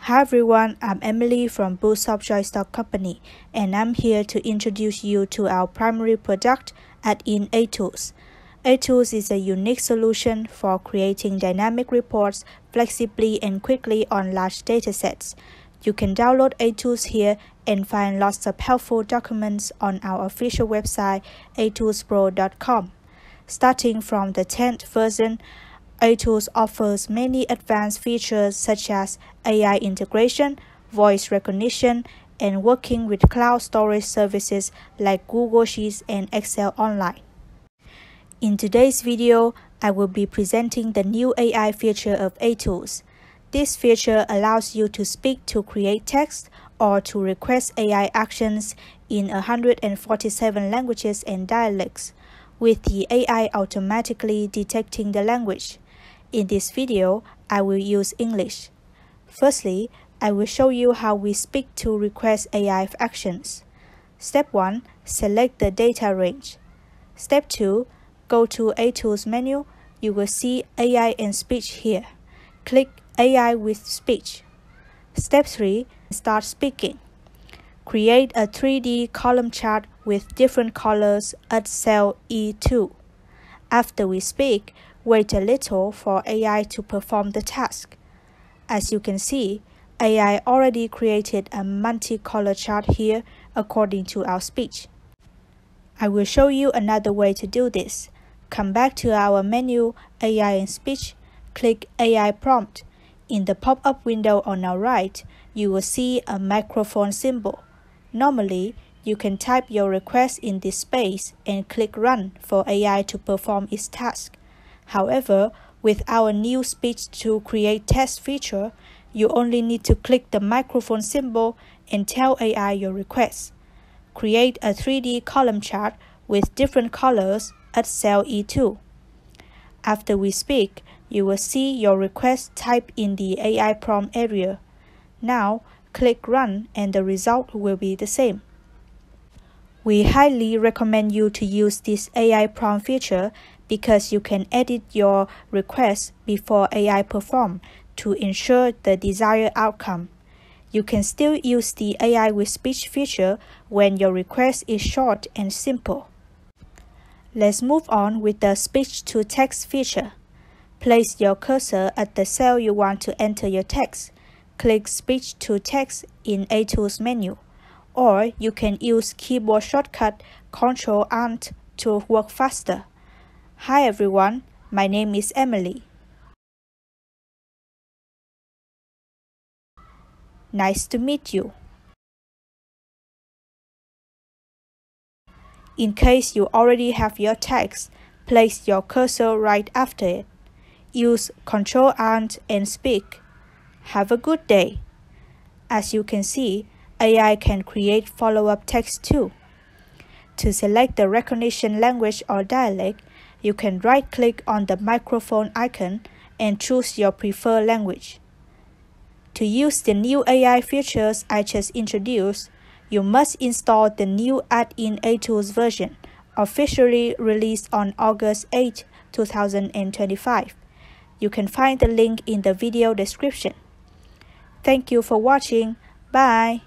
Hi everyone, I'm Emily from BLUESOFTS company, and I'm here to introduce you to our primary product, Add-in A-Tools. A-Tools is a unique solution for creating dynamic reports flexibly and quickly on large datasets. You can download A-Tools here and find lots of helpful documents on our official website, atoolspro.com. Starting from the 10th version, A-Tools offers many advanced features such as AI integration, voice recognition, and working with cloud storage services like Google Sheets and Excel Online. In today's video, I will be presenting the new AI feature of A-Tools. This feature allows you to speak to create text or to request AI actions in 147 languages and dialects, with the AI automatically detecting the language. In this video, I will use English. Firstly, I will show you how we speak to request AI actions. Step 1. Select the data range. Step 2. Go to A-Tools menu. You will see AI and speech here. Click AI with speech. Step 3. Start speaking. Create a 3D column chart with different colors at cell E2. After we speak, wait a little for AI to perform the task. As you can see, AI already created a multi-color chart here according to our speech. I will show you another way to do this. Come back to our menu, AI and Speech, click AI Prompt. In the pop-up window on our right, you will see a microphone symbol. Normally, you can type your request in this space and click Run for AI to perform its task. However, with our new speech to create text feature, you only need to click the microphone symbol and tell AI your request. Create a 3D column chart with different colors at cell E2. After we speak, you will see your request typed in the AI prompt area. Now, click Run and the result will be the same. We highly recommend you to use this AI prompt feature because you can edit your request before AI perform to ensure the desired outcome. You can still use the AI with speech feature when your request is short and simple. Let's move on with the speech to text feature. Place your cursor at the cell you want to enter your text. Click Speech to Text in A-Tools menu, or you can use keyboard shortcut Ctrl-Alt to work faster. Hi everyone, my name is Emily. Nice to meet you. In case you already have your text, place your cursor right after it. Use Ctrl-Alt and speak. Have a good day. As you can see, AI can create follow-up text too. To select the recognition language or dialect, you can right-click on the microphone icon and choose your preferred language. To use the new AI features I just introduced, you must install the new Add-in A-Tools version, officially released on August 8, 2025. You can find the link in the video description. Thank you for watching. Bye.